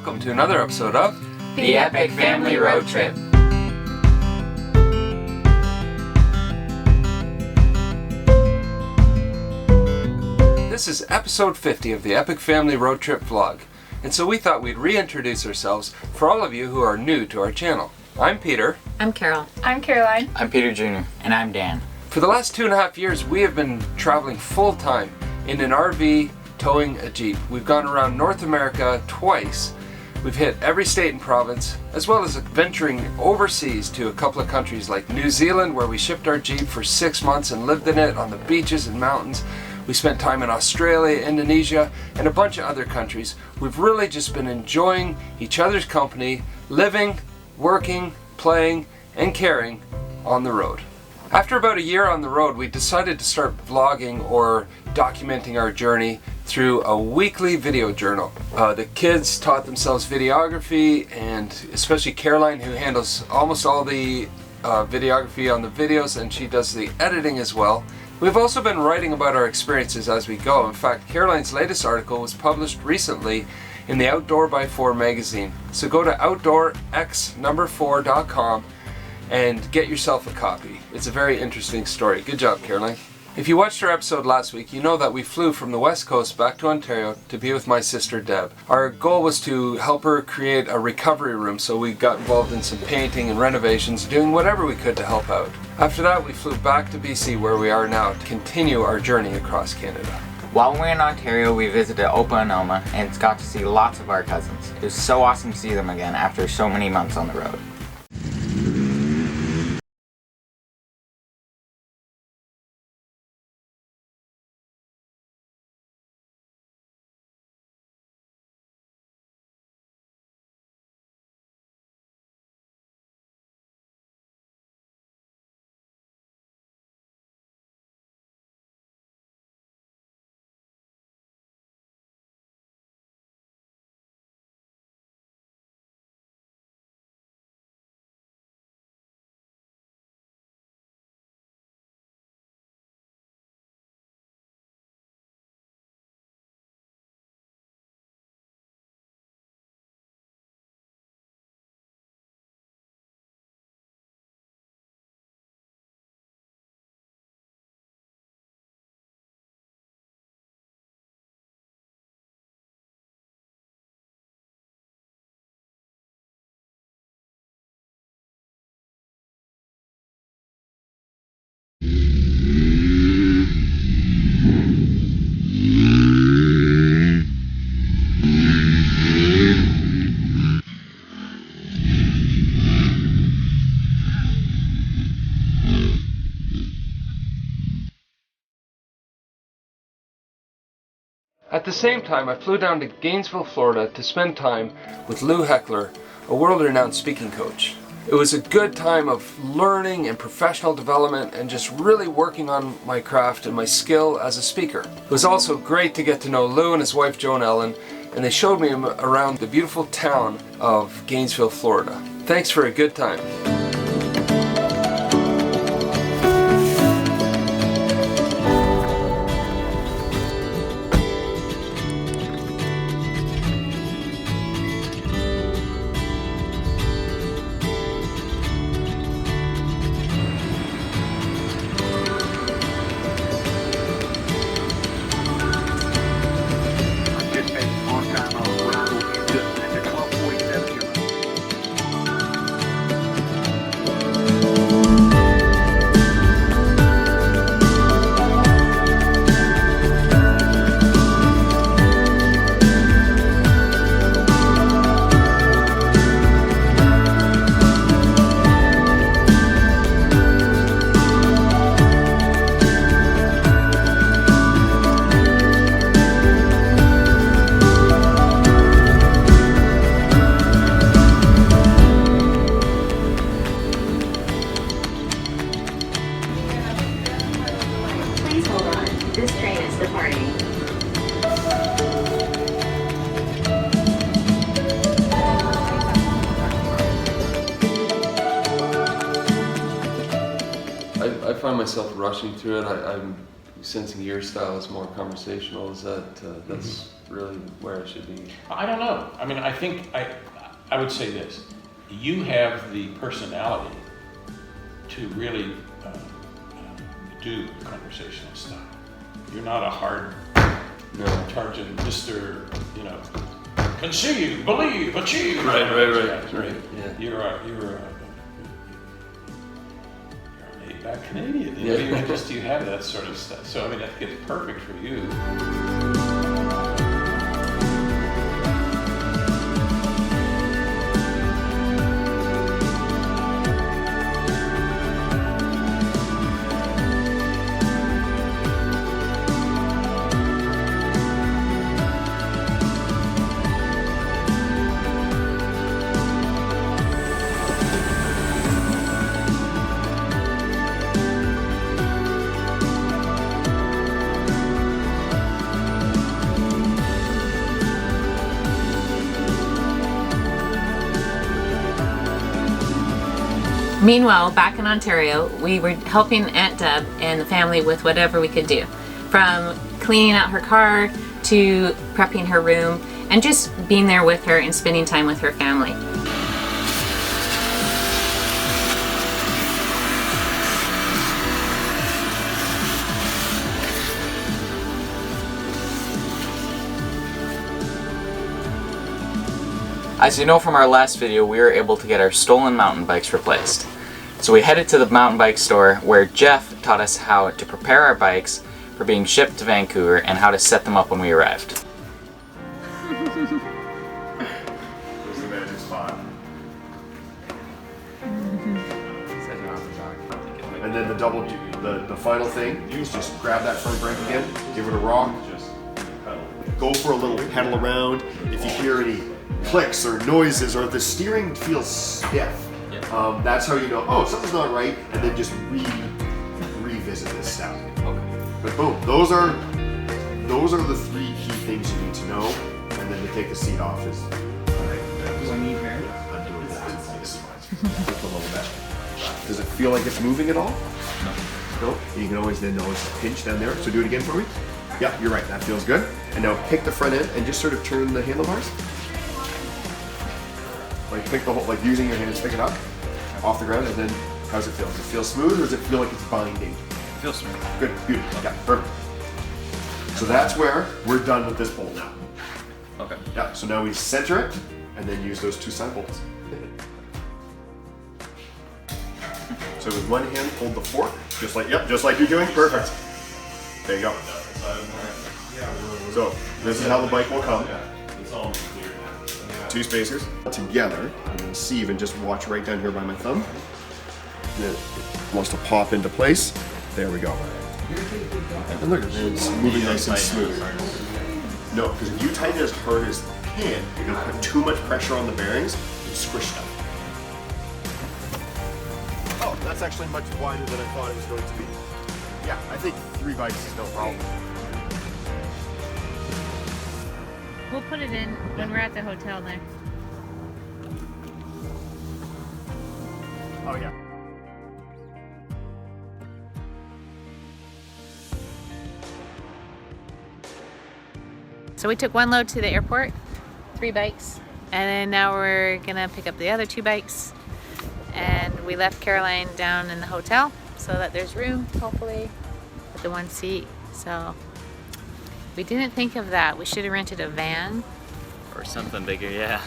welcome to another episode of The Epic Family Road Trip. This is episode 50 of the Epic Family Road Trip vlog, and so we thought we'd reintroduce ourselves for all of you who are new to our channel. I'm Peter. I'm Carol. I'm Caroline. I'm Peter Jr. And I'm Dan. For the last 2.5 years, we have been traveling full-time in an RV towing a Jeep. We've gone around North America twice. We've hit every state and province, as well as venturing overseas to a couple of countries like New Zealand, where we shipped our Jeep for 6 months and lived in it on the beaches and mountains. We spent time in Australia, Indonesia, and a bunch of other countries. We've really just been enjoying each other's company, living, working, playing, and caring on the road. After about a year on the road, we decided to start vlogging or documenting our journey through a weekly video journal. The kids taught themselves videography, and especially Caroline, who handles almost all the videography on the videos, and she does the editing as well. We've also been writing about our experiences as we go. In fact, Caroline's latest article was published recently in the Outdoor by 4 magazine. So go to outdoorx4.com and get yourself a copy. It's a very interesting story. Good job, Caroline. If you watched our episode last week, you know that we flew from the West Coast back to Ontario to be with my sister Deb. Our goal was to help her create a recovery room, so we got involved in some painting and renovations, doing whatever we could to help out. After that, we flew back to BC, where we are now, to continue our journey across Canada. While we were in Ontario, we visited Opa and Oma and got to see lots of our cousins. It was so awesome to see them again after so many months on the road. At the same time, I flew down to Gainesville, Florida to spend time with Lou Heckler, a world-renowned speaking coach. It was a good time of learning and professional development and just really working on my craft and my skill as a speaker. It was also great to get to know Lou and his wife Joan Ellen, and they showed me around the beautiful town of Gainesville, Florida. Thanks for a good time. This train is departing. I find myself rushing through it. I'm sensing your style is more conversational. Is that that's really where it should be? I don't know. I mean, I think I would say this: you have the personality to really do conversational stuff. You're not a hard, charging Mr. Conceive, believe, achieve. Right. Yeah. You're a laid-back Canadian. You have that sort of stuff. So I mean, I think it's perfect for you. Meanwhile, back in Ontario, we were helping Aunt Deb and the family with whatever we could do, from cleaning out her car to prepping her room and just being there with her and spending time with her family. As you know from our last video, we were able to get our stolen mountain bikes replaced. So we headed to the mountain bike store where Jeff taught us how to prepare our bikes for being shipped to Vancouver and how to set them up when we arrived. There's the magic spot. And then the final thing is just grab that front brake again, give it a rock, just go for a little pedal around. If you hear any clicks or noises or if the steering feels stiff, that's how you know, oh, something's not right, and then just revisit this step. Okay. But boom, those are the 3 key things you need to know, and then to take the seat off is. Do I need hair? I'm doing that. It's fine. Does it feel like it's moving at all? No. You can always pinch down there. So do it again for me. Yeah, you're right. That feels good. And now pick the front end and just sort of turn the handlebars. Like pick the whole, like using your hands, pick it up off the ground, and then how's it feel? Does it feel smooth, or does it feel like it's binding? It feels smooth. Good, beautiful. Yeah, perfect. So that's where we're done with this bolt now. Okay. Yeah. So now we center it, and then use those 2 side bolts. So with one hand, hold the fork, just like you're doing. Perfect. There you go. So this is how the bike will come. 2 spacers together. I'm going to sieve and just watch right down here by my thumb. And then it wants to pop into place. There we go. And look, it's moving nice and smooth. No, because if you tighten it as hard as you can, you're going to put too much pressure on the bearings and squish them. Oh, that's actually much wider than I thought it was going to be. Yeah, I think 3 bikes is no problem. We'll put it in when we're at the hotel there. Oh yeah. So we took 1 load to the airport, 3 bikes, and then now we're gonna pick up the other 2 bikes. And we left Caroline down in the hotel so that there's room, hopefully, with the 1 seat. So we didn't think of that. We should have rented a van. Or something bigger, yeah.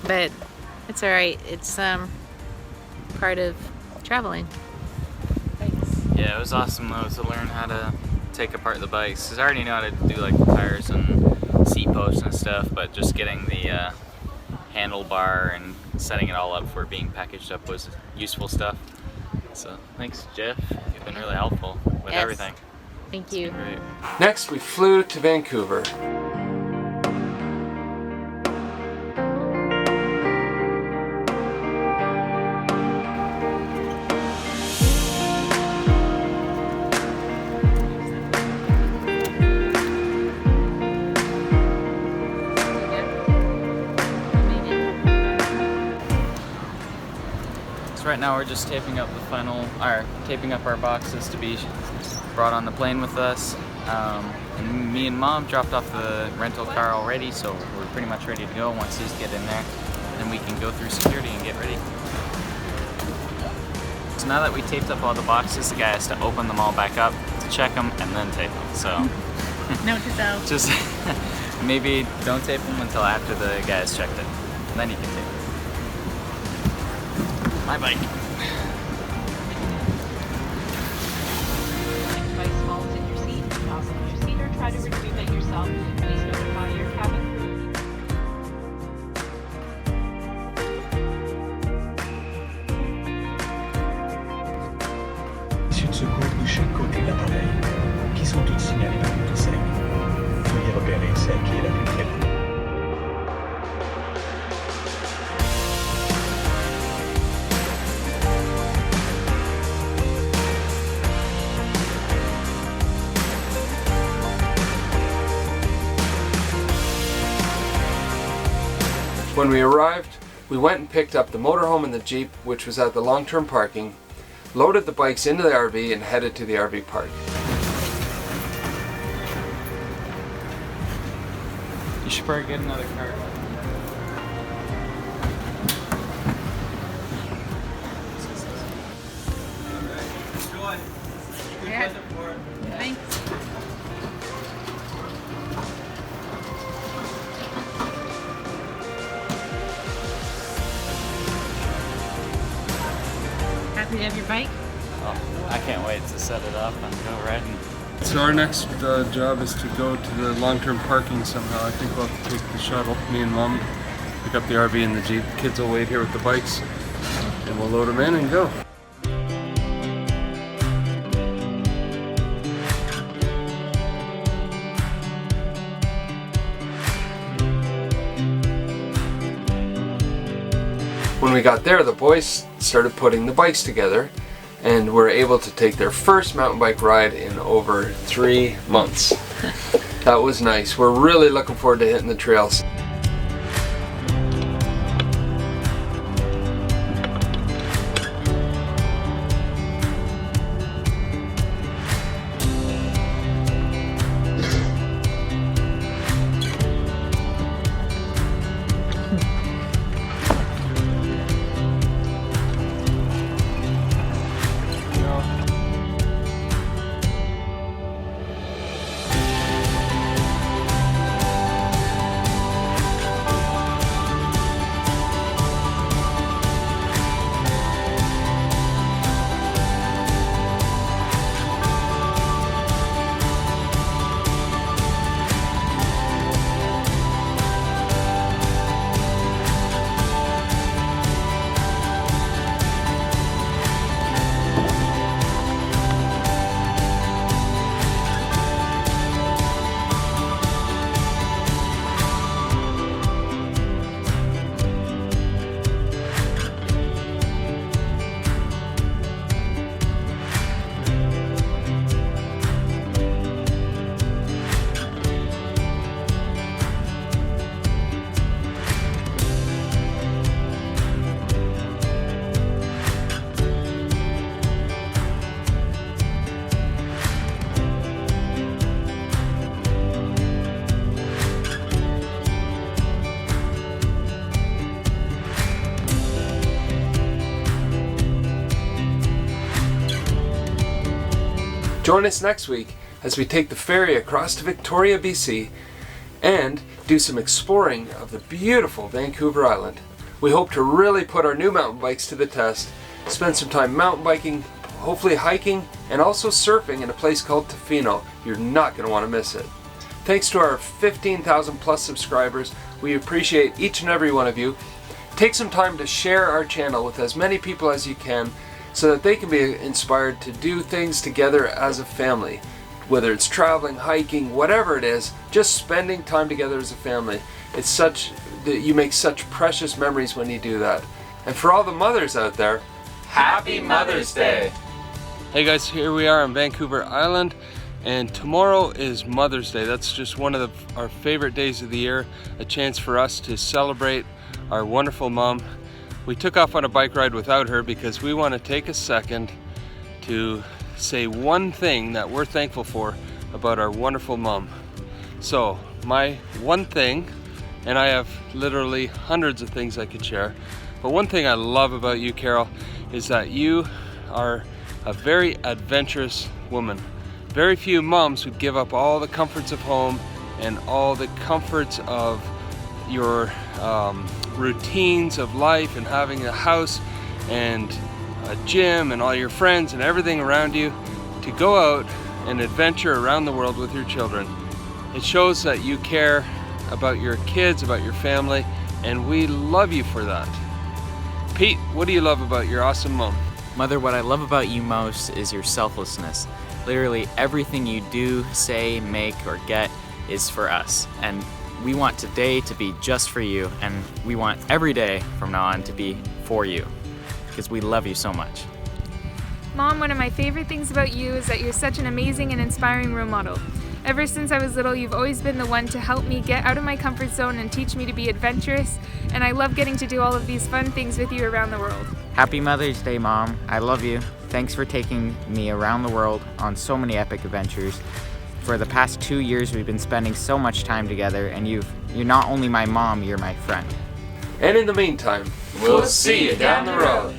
But it's all right. It's part of traveling. Thanks. Yeah, it was awesome though to learn how to take apart the bikes. Because I already know how to do like the tires and seat posts and stuff, but just getting the handlebar and setting it all up for being packaged up was useful stuff. So thanks, Jeff. You've been really helpful with everything. Thank you. Great. Next, we flew to Vancouver. Right now we're just taping up taping up our boxes to be brought on the plane with us. And me and Mom dropped off the rental car already, so we're pretty much ready to go. Once these get in there, then we can go through security and get ready. So now that we taped up all the boxes, the guy has to open them all back up to check them and then tape them. So Note to self. just maybe don't tape them until after the guy has checked it. And then you can tape it. My bike. By smalls in your seat, fasten your seat, or try to retrieve it yourself. Please notify your cabin crew. Issues de secours de chaque côté de l'appareil, qui sont toutes signalées par notre enseigne. Veuillez repérer celle qui est la plus près. When we arrived, we went and picked up the motorhome and the Jeep, which was at the long-term parking, loaded the bikes into the RV and headed to the RV park. You should probably get another car. Yeah. Thanks. Happy to have your bike? Oh, I can't wait to set it up and go riding. So our next job is to go to the long-term parking somehow. I think we'll have to take the shuttle. Me and Mom pick up the RV and the Jeep. The kids will wait here with the bikes and we'll load them in and go. When we got there, the boys started putting the bikes together and were able to take their first mountain bike ride in over 3 months. That was nice. We're really looking forward to hitting the trails. Join us next week as we take the ferry across to Victoria, BC and do some exploring of the beautiful Vancouver Island. We hope to really put our new mountain bikes to the test, spend some time mountain biking, hopefully hiking, and also surfing in a place called Tofino. You're not going to want to miss it. Thanks to our 15,000 plus subscribers. We appreciate each and every one of you. Take some time to share our channel with as many people as you can so that they can be inspired to do things together as a family. Whether it's traveling, hiking, whatever it is, just spending time together as a family. It's such that you make such precious memories when you do that. And for all the mothers out there, Happy Mother's Day! hey guys, here we are on Vancouver Island, and tomorrow is Mother's Day. That's just one of our favorite days of the year, a chance for us to celebrate our wonderful mom. We took off on a bike ride without her because we want to take a second to say one thing that we're thankful for about our wonderful mom. So my one thing, and I have literally hundreds of things I could share, but one thing I love about you, Carol, is that you are a very adventurous woman. Very few moms would give up all the comforts of home and all the comforts of your routines of life and having a house and a gym and all your friends and everything around you to go out and adventure around the world with your children. It shows that you care about your kids, about your family, and we love you for that. Pete, what do you love about your awesome mom? Mother, what I love about you most is your selflessness. Literally everything you do, say, make, or get is for us. And we want today to be just for you, and we want every day from now on to be for you, because we love you so much. Mom, one of my favorite things about you is that you're such an amazing and inspiring role model. Ever since I was little, you've always been the one to help me get out of my comfort zone and teach me to be adventurous, and I love getting to do all of these fun things with you around the world. Happy Mother's Day, Mom. I love you. Thanks for taking me around the world on so many epic adventures. For the past 2 years, we've been spending so much time together, and you're not only my mom, you're my friend. And in the meantime, we'll see you down the road.